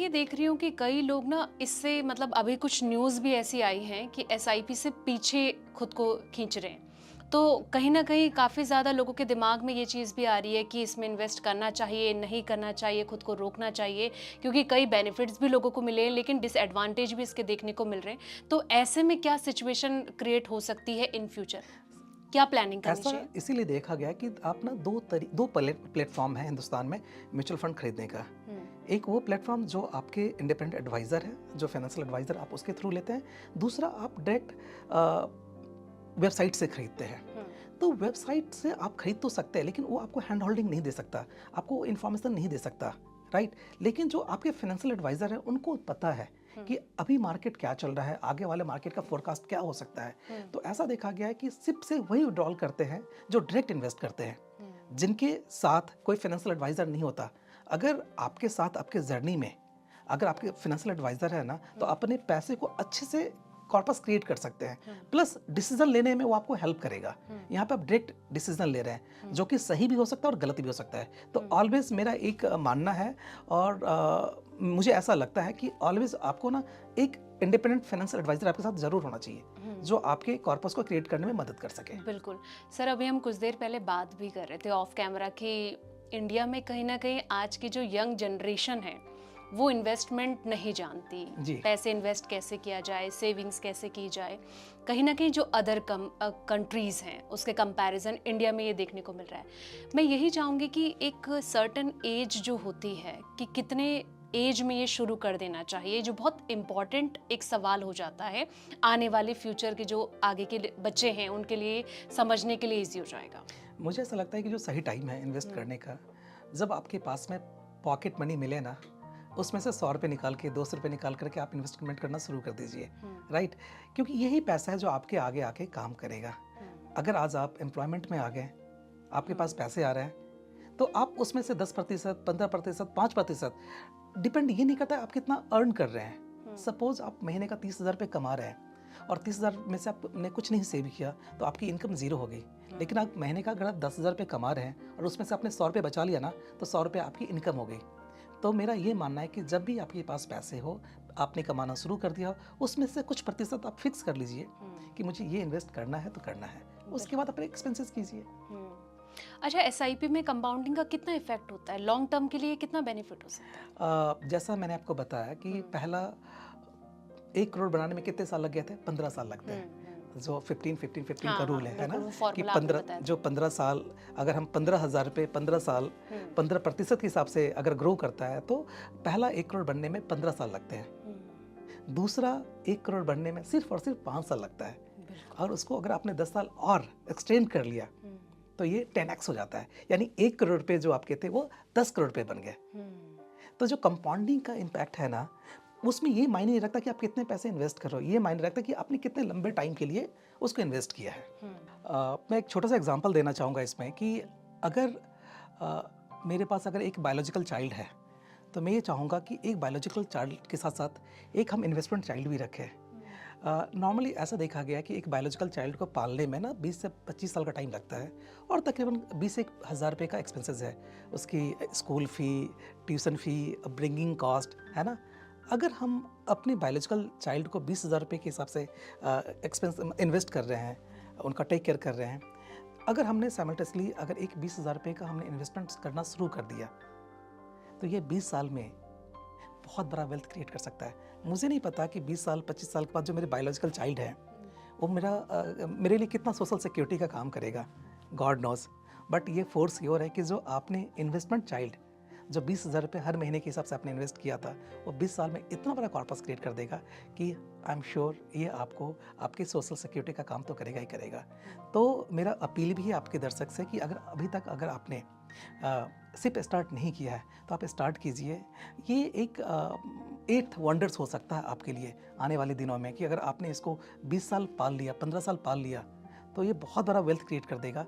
ये देख रही हूँ कि कई लोग ना इससे मतलब अभी कुछ न्यूज़ भी ऐसी आई हैं कि एसआईपी से पीछे खुद को खींच रहे हैं। तो कहीं न कहीं काफ़ी ज़्यादा लोगों के दिमाग में ये चीज़ भी आ रही है कि इसमें इन्वेस्ट करना चाहिए, नहीं करना चाहिए, खुद को रोकना चाहिए, क्योंकि कई बेनिफिट्स भी लोगों को मिले हैं लेकिन डिसएडवांटेज भी इसके देखने को मिल रहे हैं। तो ऐसे में क्या सिचुएशन क्रिएट हो सकती है इन फ्यूचर? क्या प्लानिंग करनी ऐसा चाहिए? इसीलिए देखा गया कि आप ना दो प्लेटफॉर्म है हिंदुस्तान में म्यूचुअल फंड खरीदने का। हुँ, एक वो प्लेटफॉर्म जो आपके इंडिपेंडेंट एडवाइज़र है, जो फाइनेंशियल एडवाइज़र आप उसके थ्रू लेते हैं। दूसरा आप डायरेक्ट वेबसाइट से खरीदते हैं। हुँ, तो वेबसाइट से आप खरीद तो सकते हैं, लेकिन वो आपको हैंड होल्डिंग नहीं दे सकता, आपको इन्फॉर्मेशन नहीं दे सकता, राइट? लेकिन जो आपके फाइनेंशियल एडवाइज़र हैं, उनको पता है हुँ, कि अभी मार्केट क्या चल रहा है, आगे वाले मार्केट का फोरकास्ट क्या हो सकता है। हुँ, तो ऐसा देखा गया है कि सिप से वही विड्रॉल करते हैं जो डायरेक्ट इन्वेस्ट करते हैं, हुँ, जिनके साथ कोई फाइनेंशियल एडवाइज़र नहीं होता। अगर आपके साथ आपके जर्नी में अगर आपके फाइनेंशियल एडवाइज़र है ना, तो हुँ, अपने पैसे को अच्छे से कॉर्पस क्रिएट कर सकते हैं। हुँ, प्लस डिसीजन लेने में वो आपको हेल्प करेगा। हुँ, यहाँ पे आप डायरेक्ट डिसीजन ले रहे हैं, हुँ, जो कि सही भी हो सकता है और गलत भी हो सकता है। तो हुँ, ऑलवेज मेरा एक मानना है, और मुझे ऐसा लगता है कि ऑलवेज आपको ना एक इंडिपेंडेंट फाइनेंशियल एडवाइजर आपके साथ ज़रूर होना चाहिए, हुँ। जो आपके कॉर्पस को क्रिएट करने में मदद कर सके। बिल्कुल। सर, अभी हम कुछ देर पहले बात भी कर रहे थे ऑफ कैमरा कि इंडिया में कहीं न कहीं आज की जो यंग जनरेशन है, वो इन्वेस्टमेंट नहीं जानती। जी। पैसे इन्वेस्ट कैसे किया जाए, सेविंग्स कैसे की जाए। कहीं न कहीं जो अदर कंट्रीज़ हैं, उसके कंपैरिज़न इंडिया में ये देखने को मिल रहा है। मैं यही चाहूँगी कि एक सर्टेन एज जो होती है कि कितने एज में ये शुरू कर देना चाहिए, जो बहुत इम्पोर्टेंट एक सवाल हो जाता है, आने वाले फ्यूचर के जो आगे के बच्चे हैं उनके लिए समझने के लिए ईज़ी हो जाएगा। मुझे ऐसा लगता है कि जो सही टाइम है इन्वेस्ट हुँ, करने का, जब आपके पास में पॉकेट मनी मिले ना, उसमें से 100 रुपए निकाल के, 200 रुपए निकाल करके आप इन्वेस्टमेंट करना शुरू कर दीजिए, हुँ, राइट? क्योंकि यही पैसा है जो आपके आगे आके काम करेगा। हुँ, अगर आज आप एम्प्लॉयमेंट में आ गए, आपके हुँ, पास पैसे आ रहे हैं, तो आप उसमें से 10%, 15%, 5%, डिपेंड ये नहीं करता है आप कितना अर्न कर रहे हैं। हुँ, सपोज़ आप महीने का 30,000 रुपए कमा रहे हैं और 30,000 में से आपने कुछ नहीं सेव किया, तो आपकी इनकम ज़ीरो हो गई। लेकिन आप महीने का अगर आप 10,000 रुपए कमा रहे हैं और उसमें से आपने 100 रुपए बचा लिया ना, तो 100 रुपए आपकी इनकम हो गई। तो मेरा ये मानना है कि जब भी आपके पास पैसे हो, आपने कमाना शुरू कर दिया हो, उसमें से कुछ प्रतिशत आप फिक्स कर लीजिए हुँ, कि मुझे ये इन्वेस्ट करना है तो करना है। उसके बिल्कुल। बाद अपने एक्सपेंसेस कीजिए। हुँ। अच्छा, एसआईपी में कंपाउंडिंग का कितना इफ़ेक्ट होता है? लॉन्ग टर्म के लिए कितना बेनिफिट हो सकता है? जैसा मैंने आपको बताया कि हुँ, पहला 1 करोड़ बनाने में कितने साल लग गए थे? 15 साल लगते हुँ, हैं। हुँ। जो 15-15-15 का हाँ, रूल हाँ, है ना? बिल्कुल वो कि फ़ॉर्मूला आपने 15 बताया जो था। 15 साल, अगर हम 15,000 रुपए 15 साल हुँ, 15% के हिसाब से अगर ग्रो करता है, तो पहला 1 करोड़ बनने में 15 साल लगते हैं। हुँ, दूसरा 1 करोड़ बनने में सिर्फ़ और सिर्फ़ 5 साल लगता है, बिल्कुल। और उसको अगर आपने 10 साल और एक्सटेंड कर लिया, हुँ, तो ये 10x हो जाता है। यानी 1 करोड़ रुपए जो आपके थे, वो 10 करोड़ रुपए बन गए। हुँ, तो जो कंपाउंडिंग का इम्पैक्ट है ना, उसमें ये मायने नहीं रखता कि आप कितने पैसे इन्वेस्ट कर रहे हो, ये मायने रखता है कि आपने कितने लंबे टाइम के लिए उसको इन्वेस्ट किया है। हुँ, मैं एक छोटा सा एग्जांपल देना चाहूँगा इसमें कि अगर मेरे पास अगर एक बायोलॉजिकल चाइल्ड है, तो मैं ये चाहूँगा कि एक बायोलॉजिकल चाइल्ड के साथ साथ एक हम इन्वेस्टमेंट चाइल्ड भी रखें। हुँ, नॉर्मली ऐसा देखा गया है कि एक बायोलॉजिकल चाइल्ड को पालने में ना 20 से 25 साल का टाइम लगता है, और तकरीबन 20 से 1,000 रुपये का एक्सपेंसेस है। उसकी स्कूल फ़ी, ट्यूशन फ़ी, अपब्रिंगिंग कॉस्ट, है ना? अगर हम अपने बायोलॉजिकल चाइल्ड को 20,000 रुपये के हिसाब से एक्सपेंस इन्वेस्ट कर रहे हैं, उनका टेक केयर कर रहे हैं, अगर हमने साइमल्टेनियसली अगर एक 20,000 रुपये का हमने इन्वेस्टमेंट करना शुरू कर दिया, तो ये 20 साल में बहुत बड़ा वेल्थ क्रिएट कर सकता है। मुझे नहीं पता कि 20 साल 25 साल के बाद जो मेरे बायोलॉजिकल चाइल्ड है, वो मेरे लिए कितना सोशल सिक्योरिटी का काम करेगा, गॉड नोज़। बट ये फोर्स श्योर है कि जो आपने इन्वेस्टमेंट चाइल्ड, जो 20,000 रुपये हर महीने के हिसाब से आपने इन्वेस्ट किया था, वो 20 साल में इतना बड़ा कॉर्पस क्रिएट कर देगा कि आई एम श्योर ये आपको आपकी सोशल सिक्योरिटी का काम तो करेगा ही करेगा। तो मेरा अपील भी है आपके दर्शक से कि अगर अभी तक अगर आपने सिर्फ स्टार्ट नहीं किया है, तो आप स्टार्ट कीजिए। ये एक 8th वंडर्स हो सकता है आपके लिए आने वाले दिनों में, कि अगर आपने इसको 20 साल पाल लिया, 15 साल पाल लिया, तो ये बहुत बड़ा वेल्थ क्रिएट कर देगा,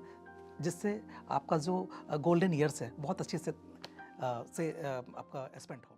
जिससे आपका जो गोल्डन ईयर्स है बहुत अच्छे से आपका स्पेंड हो।